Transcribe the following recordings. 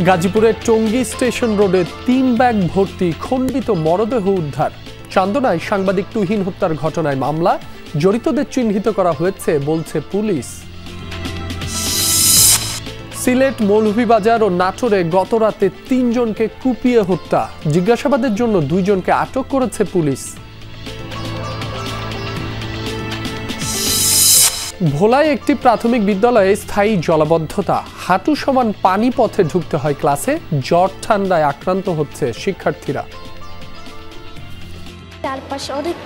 গাজীপুরের টঙ্গী স্টেশন রোডে ৩ ব্যাগ ভর্তি খণ্ডিত মরদেহ উদ্ধার। চান্দনায় সাংবাদিক তুহিন হত্যার ঘটনায় মামলা, জড়িতদের চিহ্নিত করা হয়েছে বলছে পুলিশ। সিলেট, মৌলভীবাজার ও নাটোরে গতরাতে ৩ জনকে কুপিয়ে হত্যা, জিজ্ঞাসাবাদের জন্য ২ জনকে আটক করেছে পুলিশ। ভোলায় একটি প্রাথমিক বিদ্যালয়ে স্থায়ী জলাবদ্ধতা, হাঁটু সমান পানি পথে ঢুকতে হয় ক্লাসে, জ্বর ঠান্ডায় আক্রান্ত হচ্ছে শিক্ষার্থীরা। চারপাশে অনেক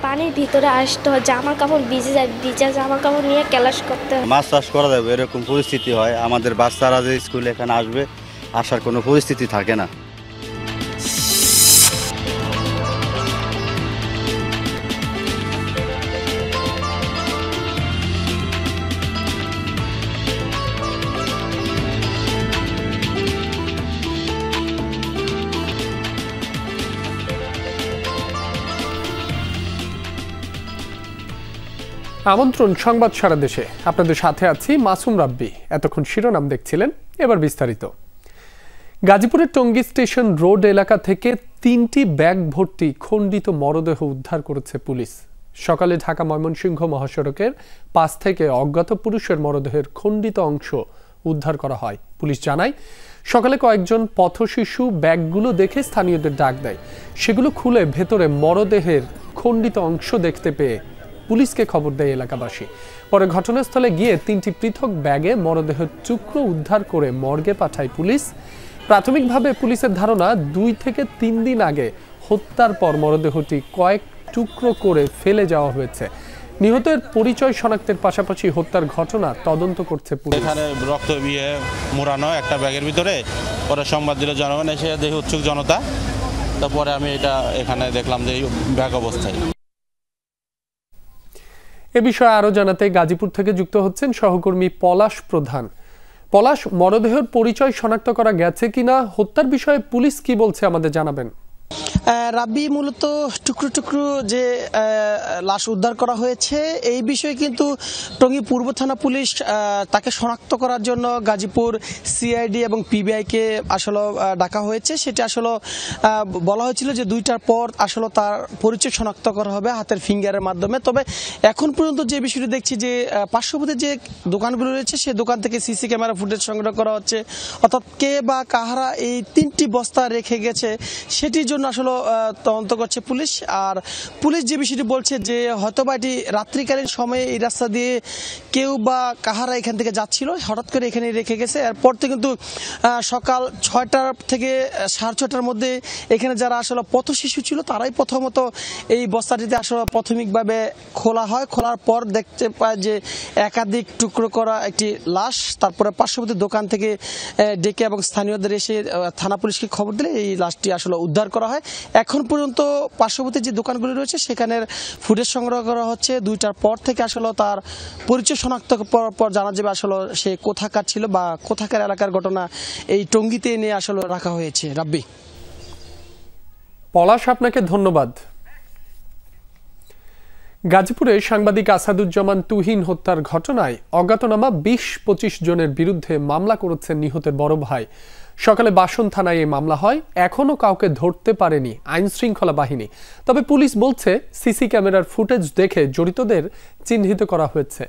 পানির ভিতরে আসতে হয়, জামা কাপড় ভিজে যায়, ভিজা জামা কাপড় নিয়ে ক্লাস করতে হয়। মাছ চাষ করা যাবে এরকম পরিস্থিতি হয়, আমাদের বাচ্চারা যে স্কুলে এখানে আসবে আসার কোনো পরিস্থিতি থাকে না। আমন্ত্রণ সংবাদ সারা দেশে, আপনাদের সাথে আছি মাসুম রাব্বি। এতক্ষণ শিরোনাম দেখছিলেন, এবার বিস্তারিত। গাজীপুরের টঙ্গী স্টেশন রোড এলাকা থেকে ৩টি ব্যাগ ভর্তি খণ্ডিত মরদেহ উদ্ধার করেছে পুলিশ। সকালে ঢাকা ময়মনসিংহ মহাসড়কের পাশ থেকে অজ্ঞাত পুরুষের মরদেহের খণ্ডিত অংশ উদ্ধার করা হয়। পুলিশ জানায়, সকালে কয়েকজন পথশিশু ব্যাগগুলো দেখে স্থানীয়দের ডাক দেয়। সেগুলো খুলে ভেতরে মরদেহের খণ্ডিত অংশ দেখতে পেয়ে পুলিশকে খবর দেয় এলাকাবাসী। পরে ঘটনাস্থলে গিয়ে 3টি পৃথক ব্যাগে মরদেহের টুকরো উদ্ধার করে মর্গে পাঠায় পুলিশ। প্রাথমিকভাবে পুলিশের ধারণা 2 থেকে 3 দিন আগে হত্যার পর মরদেহটি কয়েক টুকরো করে ফেলে যাওয়া হয়েছে। নিহতের পরিচয় শনাক্তের পাশাপাশি হত্যার ঘটনা তদন্ত করছে পুলিশ। এখানে রক্ত বিয়ে মোড়ানো একটা ব্যাগের ভিতরে, পরে সংবাদ দিল জনগণ, এসে দেখি উৎসুক জনতা। তারপরে আমি এটা এখানে দেখলাম যে ব্যাগ অবস্থায়। এ বিষয়ে আরো জানাতে গাজীপুর থেকে যুক্ত হচ্ছেন সহকর্মী পলাশ প্রধান। পলাশ, মরদেহের পরিচয় শনাক্ত করা গেছে কিনা, হত্যার বিষয়ে পুলিশ কি বলছে আমাদের জানাবেন। রাব্বি, মূলত টুকরো টুকরো যে লাশ উদ্ধার করা হয়েছে এই বিষয়ে কিন্তু টঙ্গী পূর্ব থানা পুলিশ তাকে শনাক্ত করার জন্য গাজীপুর সিআইডি এবং পিবিআইকে আসলে ডাকা হয়েছে। সেটা আসলে বলা হয়েছিল যে 2টার পর আসলে তার পরিচয় শনাক্ত করা হবে হাতের ফিঙ্গারের মাধ্যমে। তবে এখন পর্যন্ত যে বিষয়টি দেখছি যে পার্শ্ববর্তী যে দোকানগুলো রয়েছে সেই দোকান থেকে সিসি ক্যামেরা ফুটেজ সংগ্রহ করা হচ্ছে, অর্থাৎ কে বা কাহারা এই 3টি বস্তা রেখে গেছে সেটির জন্য আসলে তদন্ত করছে পুলিশ। আর পুলিশ যে বিষয়টি বলছে যে হয়তোবা এটি রাত্রিকালীন সময়ে এই রাস্তা দিয়ে কেউ বা কাহারা এখান থেকে যাচ্ছিল, হঠাৎ করে এখানে রেখে গেছে। এরপর থেকে কিন্তু সকাল 6টা থেকে 6:30টার মধ্যে এখানে যারা আসলে পথ শিশু ছিল তারাই প্রথমত এই বস্তাটিতে আসলে প্রাথমিকভাবে খোলা হয়। খোলার পর দেখতে পায় যে একাধিক টুকরো করা একটি লাশ। তারপরে পার্শ্ববর্তী দোকান থেকে ডেকে এবং স্থানীয়দের এসে থানা পুলিশকে খবর দিলে এই লাশটি আসলে উদ্ধার করা হয়। এখন পর্যন্ত পার্শ্ববর্তী যে দোকানগুলি রয়েছে সেখানের ফুটেজ সংগ্রহ করা হচ্ছে। 2টার পর থেকে আসলে তার পরিচয় শনাক্ত পর জানা যাবে আসলে সে কোথাকার ছিল বা কোথাকার এলাকার ঘটনা এই টঙ্গীতে এনে আসলে রাখা হয়েছে। রাব্বি। পলাশ, আপনাকে ধন্যবাদ। গাজীপুরে সাংবাদিক আসাদুজ্জামান তুহিন হত্যার ঘটনায় অজ্ঞাতনামা 20-25 জনের বিরুদ্ধে মামলা করেছেন নিহতের বড় ভাই। সকালে বাসন থানায় এই মামলা হয়। এখনো কাউকে ধরতে পারেনি আইন শৃঙ্খলা বাহিনী। তবে পুলিশ বলছে সিসি ক্যামেরার ফুটেজ দেখে জড়িতদের চিহ্নিত করা হয়েছে।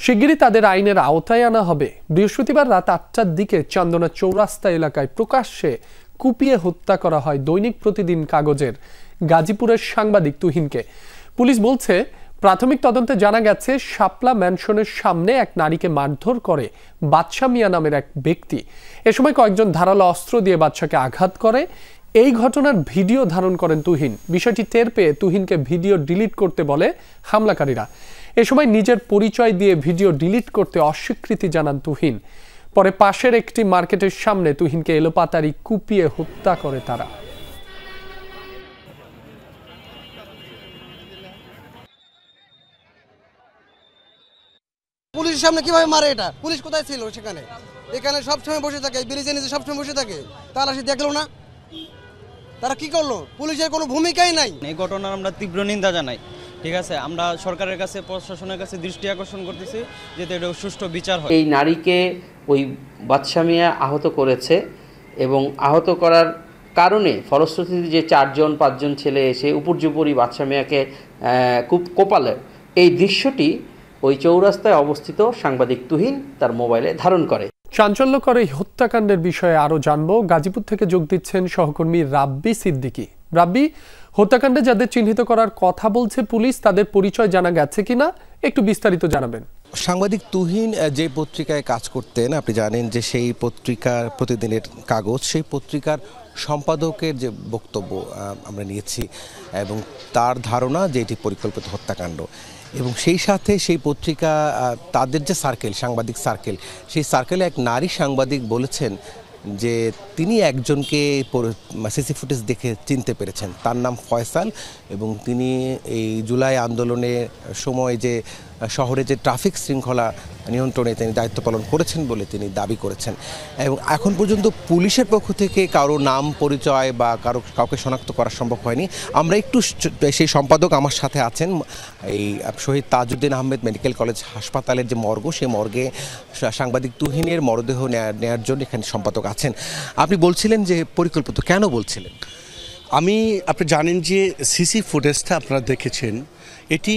শিগগিরই তাদের আইনের আওতায় আনা হবে। বৃহস্পতিবার রাত 8টার দিকে চান্দনা চৌরাস্তা এলাকায় প্রকাশ্যে কুপিয়ে হত্যা করা হয় দৈনিক প্রতিদিন কাগজের গাজীপুরের সাংবাদিক তুহিনকে। পুলিশ বলছে, প্রাথমিক তদন্তে জানা গেছে শাপলা ম্যানশনের সামনে এক নারীকে মারধর করে বাদশা মিয়া নামের এক ব্যক্তি। এ সময় কয়েকজন ধারালো অস্ত্র দিয়ে বাদশাকে আঘাত করে। এই ঘটনার ভিডিও ধারণ করেন তুহিন। বিষয়টি টের পেয়ে তুহিনকে ভিডিও ডিলিট করতে বলে হামলাকারীরা। এ সময় নিজের পরিচয় দিয়ে ভিডিও ডিলিট করতে অস্বীকৃতি জানান তুহিন। পরে পাশের একটি মার্কেটের সামনে তুহিনকে এলোপাতাড়ি কুপিয়ে হত্যা করে তারা। পুলিশের সামনে কিভাবে মারে? এটা পুলিশ কোথায় ছিল সেখানে? এখানে সবসময় বসে থাকে, ব্রিজের নিচে সবসময় বসে থাকে, তারা সে দেখলো না? তারা কি করলো? পুলিশের কোনো ভূমিকাই নাই। এই ঘটনার আমরা তীব্র নিন্দা জানাই। ঠিক আছে, আমরা সরকারের কাছে, প্রশাসনের কাছে দৃষ্টি আকর্ষণ করতেছি যাতে এটা সুষ্ঠু বিচার হয়। এই নারীকে ওই বাদশা মিয়া আহত করেছে এবং আহত করার কারণে ফলশ্রুতিতে যে 4-5 ছেলে এসে উপর্যুপরি বাদশা মিয়াকে খুব কোপালে, এই দৃশ্যটি ওই চৌরাস্তায় অবস্থিত সাংবাদিক তুহিন তার মোবাইলে ধারণ করে। চাঞ্চল্যকর এই হত্যাকাণ্ডের বিষয়ে আরও জানবো। গাজীপুর থেকে যোগ দিচ্ছেন সহকর্মী রাব্বি সিদ্দিকী। রাব্বি, হত্যাকাণ্ডে যাদের চিহ্নিত করার কথা বলছে পুলিশ, তাদের পরিচয় জানা গেছে কিনা একটু বিস্তারিত জানাবেন। সাংবাদিক তুহিন যে পত্রিকায় কাজ করতেন, আপনি জানেন যে সেই পত্রিকার প্রতিদিনের কাগজ, সেই পত্রিকার সম্পাদকের যে বক্তব্য আমরা নিয়েছি এবং তার ধারণা যে এটি পরিকল্পিত হত্যাকাণ্ড, এবং সেই সাথে সেই পত্রিকা তাদের যে সার্কেল, সাংবাদিক সার্কেল, সেই সার্কেলে এক নারী সাংবাদিক বলেছেন যে তিনি একজনকে সিসি ফুটেজ দেখে চিনতে পেরেছেন। তার নাম ফয়সাল, এবং তিনি এই জুলাই আন্দোলনের সময় যে শহরে যে ট্রাফিক শৃঙ্খলা নিয়ন্ত্রণে তিনি দায়িত্ব পালন করেছেন বলে তিনি দাবি করেছেন। এবং এখন পর্যন্ত পুলিশের পক্ষ থেকে কারো নাম পরিচয় বা কাউকে শনাক্ত করা সম্ভব হয়নি। আমরা একটু সেই সম্পাদক আমার সাথে আছেন, এই শহীদ তাজউদ্দিন আহমেদ মেডিকেল কলেজ হাসপাতালের যে মর্গ, সেই মর্গে সাংবাদিক তুহিনের মরদেহ নেওয়ার জন্য এখানে সম্পাদক আছেন। আপনি বলছিলেন যে পরিকল্পিত, কেন বলছিলেন? আপনি জানেন যে সিসি ফুটেজটা আপনারা দেখেছেন, এটি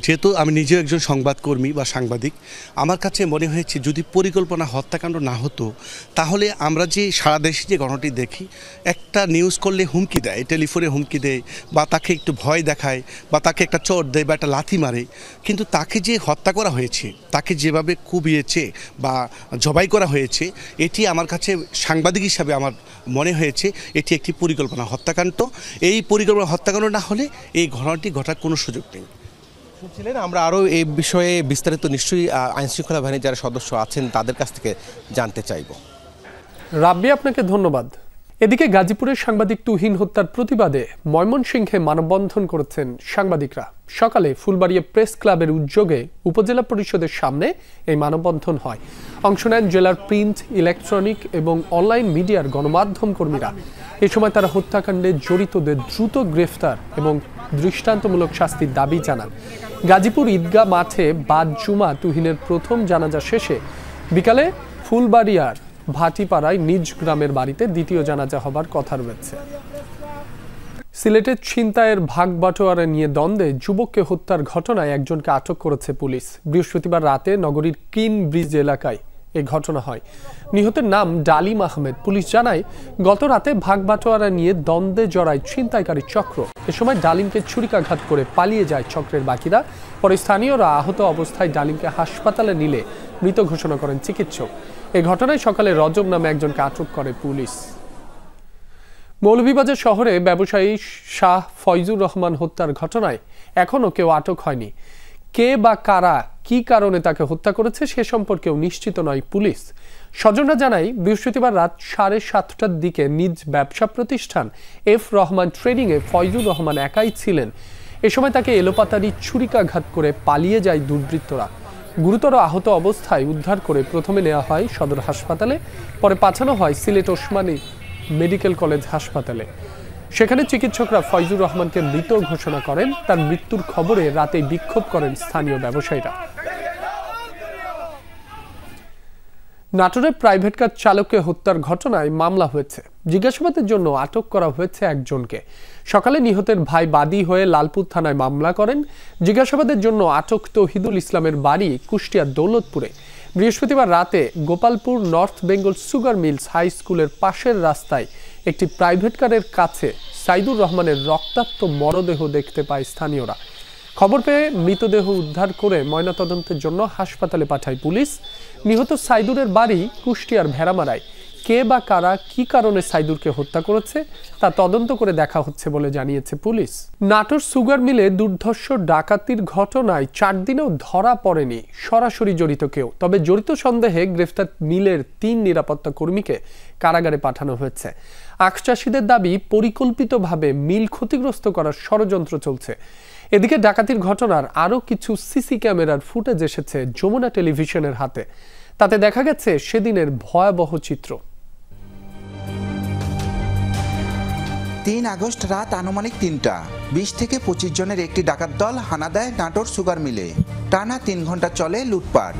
যেহেতু আমি নিজেও একজন সংবাদকর্মী বা সাংবাদিক, আমার কাছে মনে হয়েছে যদি পরিকল্পনা হত্যাকাণ্ড না হতো তাহলে আমরা যে সারা দেশে যে ঘটনাটি দেখি, একটা নিউজ করলে হুমকি দেয়, টেলিফোনে হুমকি দেয় বা তাকে একটু ভয় দেখায় বা তাকে একটা চোট দেয় বা একটা লাথি মারে, কিন্তু তাকে যে হত্যা করা হয়েছে, তাকে যেভাবে কুবিয়েছে বা জবাই করা হয়েছে, এটি আমার কাছে সাংবাদিক হিসাবে আমার মনে হয়েছে এটি একটি পরিকল্পনা হত্যাকাণ্ড। এই পরিকল্পনা হত্যাকাণ্ড না হলে এই ঘটনাটি ঘটার কোনো সুযোগ নেই। শুনছিলেন, আমরা আরও এই বিষয়ে বিস্তারিত নিশ্চয়ই আইনশৃঙ্খলা বাহিনীর যারা সদস্য আছেন তাদের কাছ থেকে জানতে চাইব। রাব্বি, আপনাকে ধন্যবাদ। এদিকে গাজীপুরের সাংবাদিক তুহিন হত্যার প্রতিবাদে ময়মনসিংহে মানববন্ধন করেছেন সাংবাদিকরা। সকালে ফুলবাড়িয়া প্রেস ক্লাবের উদ্যোগে উপজেলা পরিষদের সামনে এই মানববন্ধন হয়। অংশ নেন জেলার প্রিন্ট, ইলেকট্রনিক এবং অনলাইন মিডিয়ার গণমাধ্যম কর্মীরা। এ সময় তারা হত্যাকাণ্ডে জড়িতদের দ্রুত গ্রেফতার এবং দৃষ্টান্তমূলক শাস্তির দাবি জানান। গাজীপুর ঈদগাহ মাঠে বাদ জুমা তুহিনের প্রথম জানাজা শেষে বিকালে ফুলবাড়িয়ার ভাটিপাড়ায় নিজ গ্রামের বাড়িতে দ্বিতীয় জানাজা হবার কথা রয়েছে। সিলেটের ছিনতাইয়ের ভাগ বাটোয়ারা নিয়ে দ্বন্দ্বে যুবককে হত্যার ঘটনায় একজনকে আটক করেছে পুলিশ। বৃহস্পতিবার রাতে নগরীর কিন ব্রিজ এলাকায় এই ঘটনা হয়। নিহতের নাম ডালিম আহমেদ। পুলিশ জানায়, গত রাতে ভাগ বাটোয়ারা নিয়ে দ্বন্দ্বে জড়ায় ছিনতাইকারী চক্র। এ সময় ডালিমকে ছুরিকাঘাত করে পালিয়ে যায় চক্রের বাকিরা। পরে স্থানীয়রা আহত অবস্থায় ডালিমকে হাসপাতালে নিলে মৃত ঘোষণা করেন চিকিৎসক। এই ঘটনায় সকালে রজব নামে একজনকে আটক করে পুলিশ। মৌলভীবাজার শহরে ব্যবসায়ী শাহ ফয়জুর রহমান হত্যার ঘটনায় এখনও কেউ আটক হয়নি। কে বা কারা কি কারণে তাকে হত্যা করেছে সে সম্পর্কেও নিশ্চিত নয় পুলিশ। স্বজনরা জানায়, বৃহস্পতিবার রাত 7:30টার দিকে নিজ ব্যবসা প্রতিষ্ঠান এফ রহমান ট্রেডিংয়ে ফয়জুর রহমান একাই ছিলেন। এ সময় তাকে এলোপাতাড়ি ছুরিকাঘাত করে পালিয়ে যায় দুর্বৃত্তরা। গুরুতর আহত অবস্থায় উদ্ধার করে প্রথমে নেওয়া হয় সদর হাসপাতালে, পরে পাঠানো হয় সিলেট ওসমানী মেডিকেল কলেজ হাসপাতালে। সেখানে চিকিৎসকরা ফয়জুর রহমানকে মৃত ঘোষণা করেন। তার মৃত্যুর খবরে রাতে বিক্ষোভ করেন স্থানীয় ব্যবসায়ীরা। নাটোরে প্রাইভেট কার চালককে হত্যার ঘটনায় মামলা হয়েছে। জিজ্ঞাসাবাদের জন্য আটক করা হয়েছে একজনকে। সকালে নিহতের ভাই বাদী হয়ে লালপুর থানায় মামলা করেন। জিজ্ঞাসাবাদের জন্য আটক তৌহিদুল ইসলামের বাড়ি কুষ্টিয়ার দৌলতপুরে। বৃহস্পতিবার রাতে Gopalpur north Bengal sugar mills high স্কুলের পাশের রাস্তায় একটি প্রাইভেট কারের কাছে সাইদুর রহমানের রক্তাক্ত মরদেহ দেখতে পায় স্থানীয়রা। খবর পেয়ে মৃতদেহ উদ্ধার করে ময়নাতদন্তের জন্য হাসপাতালে পাঠায় পুলিশ। নিহত সাইদুরের বাড়ি কুষ্টিয়ার ভেড়ামারায়। কে বা কারা কি কারণে সাইদুরকে হত্যা করেছে তা তদন্ত করে দেখা হচ্ছে বলে জানিয়েছে পুলিশ। নাটোর সুগার মিলে দুর্ধর্ষ ডাকাতির ঘটনায় 4 দিনেও ধরা পড়েনি সরাসরি জড়িত কেউ। তবে জড়িত সন্দেহে গ্রেফতার মিলের 3 নিরাপত্তা কর্মীকে কারাগারে পাঠানো হয়েছে। আখ চাষিদের দাবি, পরিকল্পিতভাবে মিল ক্ষতিগ্রস্ত করার ষড়যন্ত্র চলছে। এদিকে ডাকাতির ঘটনার আরও কিছু সিসি ক্যামেরার ফুটেজ এসেছে যমুনা টেলিভিশনের হাতে। তাতে দেখা গেছে সেদিনের ভয়াবহ চিত্র। 3 আগস্ট রাত আনুমানিক 3টা 20 থেকে 25 জনের একটি ডাকাত দল হানা দেয় নাটোর সুগার মিলে। টানা 3 ঘন্টা চলে লুটপাট।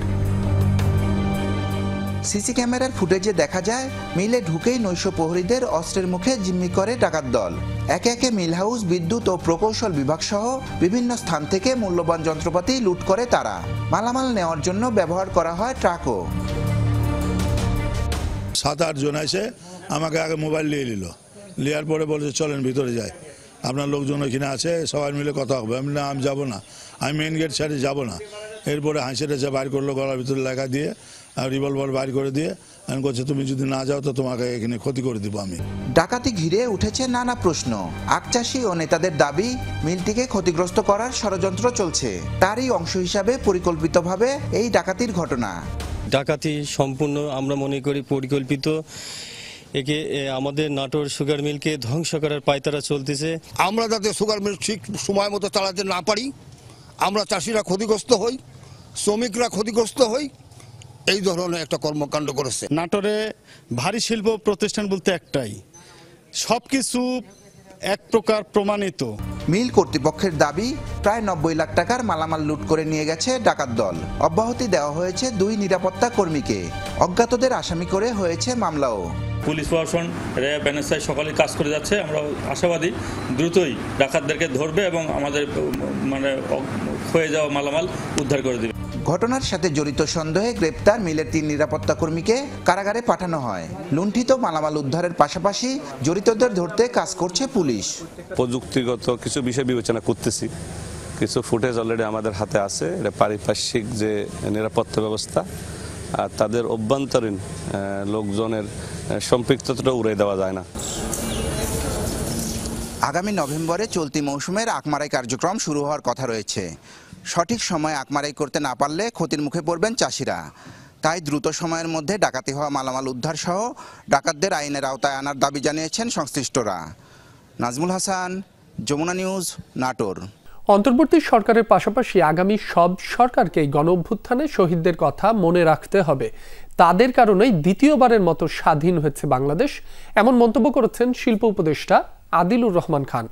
সিসি ক্যামেরার ফুটেজে দেখা যায় মিলে ঢুকেই নৈশ প্রহরীদের অস্ত্রের মুখে জিম্মি করে ডাকাত দল। একে একে মিল হাউস, বিদ্যুৎ ও প্রকৌশল বিভাগ সহ বিভিন্ন স্থান থেকে মূল্যবান যন্ত্রপাতি লুট করে তারা। মালামাল নেওয়ার জন্য ব্যবহার করা হয় ট্রাকও। 7-8 জন এসে আমাকে আগে মোবাইল নিয়ে নিল, নেওয়ার পরে বলেছে চলেন ভিতরে যাই, আপনার লোকজন ওইখানে আছে, সবাই মিলে কথা হবে। আমি না, আমি যাবো না, আমি মেন গেট ছেড়ে যাবো না। এরপরে হাসিটা বাইর করলো, গলার ভিতরে লেখা দিয়ে রিভলভার বাইর করে দিয়ে আমি বলছি তুমি যদি না যাও তো তোমাকে এখানে ক্ষতি করে দিব আমি। ডাকাতি ঘিরে উঠেছে নানা প্রশ্ন। আখচাষী ও নেতাদের দাবি মিলটিকে ক্ষতিগ্রস্ত করার ষড়যন্ত্র চলছে, তারই অংশ হিসাবে পরিকল্পিতভাবে এই ডাকাতির ঘটনা। ডাকাতি সম্পূর্ণ আমরা মনে করি পরিকল্পিত। একে আমাদের নাটোর সুগার মিলকে ধ্বংস করার পায়তারা চলতেছে। আমরা যাতে সুগার মিল ঠিক সময় মতো চালাতে না পারি, আমরা চাষিরা ক্ষতিগ্রস্ত হই, শ্রমিকরা ক্ষতিগ্রস্ত হই, এই ধরনের একটা কর্মকাণ্ড করেছে। নাটোরে ভারী শিল্প প্রতিষ্ঠান বলতে একটাই, সবকিছু এক প্রকার প্রমাণিত। মিল কর্তৃপক্ষের দাবি প্রায় 90 লাখ টাকার মালামাল লুট করে নিয়ে গেছে ডাকাত দল। অব্যাহতি দেওয়া হয়েছে 2 নিরাপত্তা কর্মীকে। অজ্ঞাতদের আসামি করে হয়েছে মামলাও। পুলিশ প্রশাসন, র্যাব, এনএসআই সকলে কাজ করে যাচ্ছে। আমরা আশাবাদী দ্রুতই ডাকাতদেরকে ধরবে এবং আমাদের হয়ে যাওয়া মালামাল উদ্ধার করে দেবে। ঘটনার সাথে জড়িত সন্দেহে গ্রেপ্তার মিলের 3 নিরাপত্তা কর্মীকে কারাগারে পাঠানো হয়। লুণ্ঠিত মালামাল উদ্ধারের পাশাপাশি জড়িতদের ধরতে কাজ করছে পুলিশ। প্রযুক্তিগত কিছু বিষয় বিবেচনা করতেছি, কিছু ফুটেজ অলরেডি আমাদের হাতে আছে। এটা পারিপার্শ্বিক যে নিরাপত্তা ব্যবস্থা আর তাদের অভ্যন্তরীণ লোকজনের সম্পৃক্ততা উড়িয়ে দেওয়া যায় না। আগামী নভেম্বরে চলতি মৌসুমের আখমারাই কার্যক্রম শুরু হওয়ার কথা রয়েছে। সঠিক সময়ে আখমারাই করতে না পারলে ক্ষতির মুখে পড়বেন চাষিরা। তাই দ্রুত সময়ের মধ্যে ডাকাতি হওয়া মালামাল উদ্ধার সহ ডাকাতদের আইনের আওতায় আনার দাবি জানিয়েছেন সংশ্লিষ্টরা। নাজমুল হাসান, যমুনা নিউজ, নাটোর। অন্তর্বর্তী সরকারের পাশাপাশি আগামী সব সরকারকেই গণঅভ্যুত্থানে শহীদদের কথা মনে রাখতে হবে। তাদের কারণেই দ্বিতীয়বারের মতো স্বাধীন হয়েছে বাংলাদেশ, এমন মন্তব্য করেছেন শিল্প উপদেষ্টা আদিলুর রহমান খান।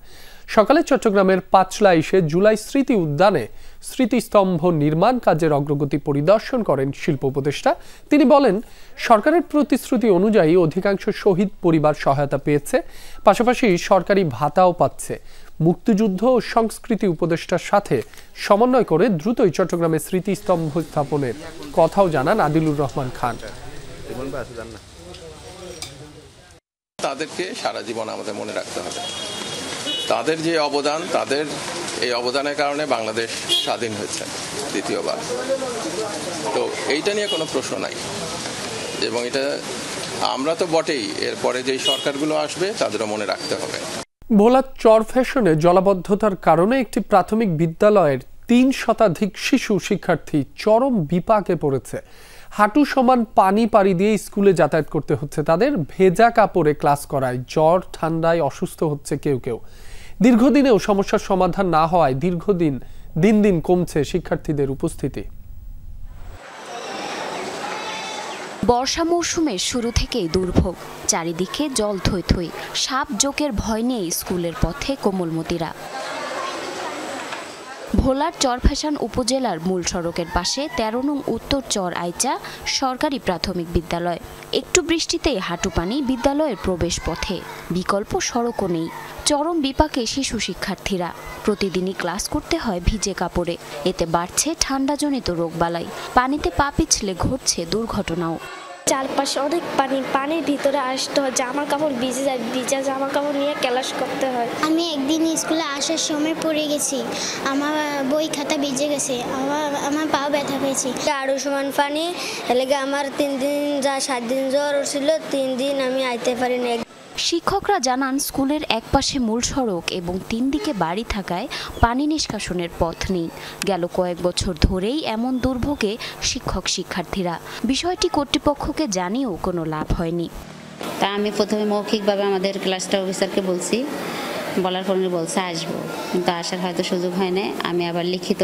সকালে চট্টগ্রামের পাঁচলাইশে জুলাই স্মৃতি উদ্যানে স্মৃতিস্তম্ভ নির্মাণ কাজের অগ্রগতি পরিদর্শন করেন শিল্প উপদেষ্টা। তিনি বলেন, সরকারের প্রতিশ্রুতি অনুযায়ী অধিকাংশ শহীদ পরিবার সহায়তা পেয়েছে, পাশাপাশি সরকারি ভাতাও পাচ্ছে। মুক্তিযুদ্ধ ও সংস্কৃতি উপদেষ্টার সাথে সমন্বয় করে দ্রুতই চট্টগ্রামে স্মৃতিস্তম্ভ স্থাপনের কথাও জানান আদিলুর রহমান খান। তাদেরকে সারা জীবন আমাদের মনে রাখতে হবে। তাদের যে অবদান, তাদের এই অবদানের কারণে বাংলাদেশ স্বাধীন হয়েছে দ্বিতীয়বার। তো এইটা নিয়ে কোনো প্রশ্ন নাই এবং এটা আমরা তো বটেই, এরপরে যেই সরকারগুলো আসবে তাদেরও মনে রাখতে হবে। ভোলার চরফ্যাশনে জলাবদ্ধতার কারণে একটি প্রাথমিক বিদ্যালয়ের 3 শতাধিক শিশু শিক্ষার্থী চরম বিপাকে পড়েছে। হাঁটু সমান পানি পাড়ি দিয়ে স্কুলে যাতায়াত করতে হচ্ছে তাদের। ভেজা কাপড়ে ক্লাস করায় জ্বর ঠান্ডায় অসুস্থ হচ্ছে কেউ কেউ। দীর্ঘদিনেও সমস্যার সমাধান না হওয়ায় দিন দিন কমছে শিক্ষার্থীদের উপস্থিতি। বর্ষা মৌসুমের শুরু থেকেই দুর্ভোগ, চারিদিকে জল থই থই, সাপ জোকের ভয় নিয়ে স্কুলের পথে কোমলমতিরা। ভোলার চরফ্যাশন উপজেলার মূল সড়কের পাশে 13 নং উত্তর চর আইচা সরকারি প্রাথমিক বিদ্যালয়। একটু বৃষ্টিতেই হাঁটু পানি বিদ্যালয়ের প্রবেশ পথে, বিকল্প সড়কও নেই। চরম বিপাকে শিশু শিক্ষার্থীরা। প্রতিদিনই ক্লাস করতে হয় ভিজে কাপড়ে, এতে বাড়ছে ঠান্ডাজনিত রোগবালাই। পানিতে পা পিছলে ঘটছে দুর্ঘটনাও। চারপাশে অনেক পানির ভিতরে আসতে হয়, জামা কাপড় ভিজে যায়, ভিজা জামা কাপড় নিয়ে ক্লাস করতে হয়। আমি একদিন স্কুলে আসার সময় পড়ে গেছি, আমার বই খাতা ভিজে গেছে, আমার পা ব্যথা পেয়েছি। আরো সমান পানি এলাকা আমার 3 দিন 7 দিন জ্বর ছিল, 3 দিন আমি আইতে পারিনি। শিক্ষকরা জানান, স্কুলের একপাশে মূল সড়ক এবং 3 দিকে বাড়ি থাকায় পানি নিষ্কাশনের পথ নেই। গেল কয়েক বছর ধরেই এমন দুর্ভোগে শিক্ষক শিক্ষার্থীরা। বিষয়টি কর্তৃপক্ষকে জানিয়েও কোনো লাভ হয়নি। তা আমি প্রথমে মৌখিকভাবে আমাদের ক্লাসটা অফিসারকে বলছি, বলার পর বলছে আসবো, কিন্তু আসার হয়তো সুযোগ হয় না। আমি আবার লিখিত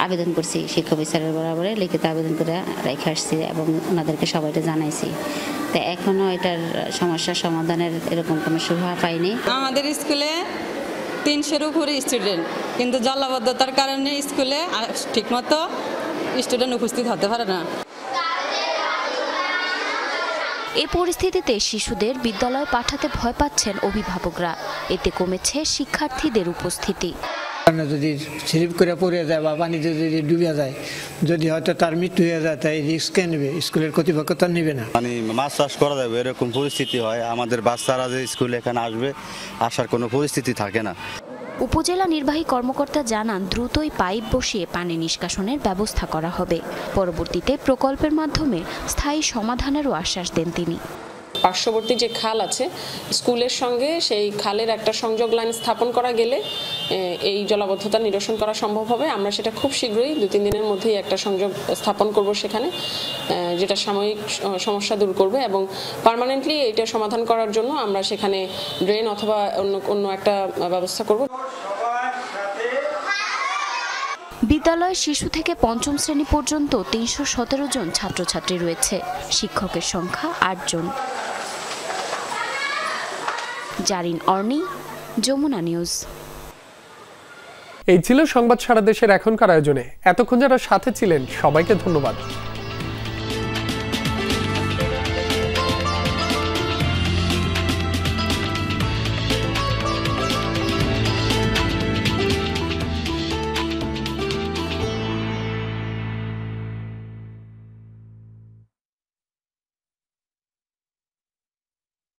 আবেদন করছি, শিক্ষা অফিসারের বরাবরে লিখিত আবেদন করে রেখে আসছি এবং ওনাদেরকে সবাইকে জানাইছি। তো এখনও এটার সমস্যার সমাধানের এরকম কোনো সুবিধা পাইনি। আমাদের স্কুলে 300-এর উপরে স্টুডেন্ট, কিন্তু জলাবদ্ধতার কারণে স্কুলে ঠিকমতো স্টুডেন্ট উপস্থিত হতে পারে না। এ পরিস্থিতিতে শিশুদের বিদ্যালয়ে পাঠাতে ভয় পাচ্ছেন অভিভাবকরা। এতে কমেছে শিক্ষার্থীদের উপস্থিতি। যদি স্লিপ করে পড়ে যায় বা পানিতে যদি ডুবে যায়, যদি হয়তো তার মৃত্যু হয়ে যায়, তাই রিস্ক কে নেবে? স্কুলের কর্তৃপক্ষ তো নেবে না। মানে মাছ চাষ করা যাবে এরকম পরিস্থিতি হয়, আমাদের বাচ্চারা যে স্কুলে এখানে আসবে আসার কোনো পরিস্থিতি থাকে না। উপজেলা নির্বাহী কর্মকর্তা জানান, দ্রুতই পাইপ বসিয়ে পানি নিষ্কাশনের ব্যবস্থা করা হবে। পরবর্তীতে প্রকল্পের মাধ্যমে স্থায়ী সমাধানেরও আশ্বাস দেন তিনি। পার্শ্ববর্তী যে খাল আছে স্কুলের সঙ্গে, সেই খালের একটা সংযোগ লাইন স্থাপন করা গেলে এই জলাবদ্ধতা নিরসন করা সম্ভব হবে। আমরা সেটা খুব শীঘ্রই 2-3 দিনের মধ্যেই একটা সংযোগ স্থাপন করব সেখানে, যেটা সাময়িক সমস্যা দূর করবে এবং পার্মানেন্টলি এটা সমাধান করার জন্য আমরা সেখানে ড্রেন অথবা অন্য একটা ব্যবস্থা করব। বিদ্যালয়ে শিশু থেকে 5ম শ্রেণী পর্যন্ত 317 জন ছাত্রছাত্রী রয়েছে। শিক্ষকের সংখ্যা 8 জন। জারিন অর্নি, যমুনা নিউজ। এই ছিল সংবাদ সারা দেশের এখনকার আয়োজনে। এতক্ষণ যারা সাথে ছিলেন সবাইকে ধন্যবাদ।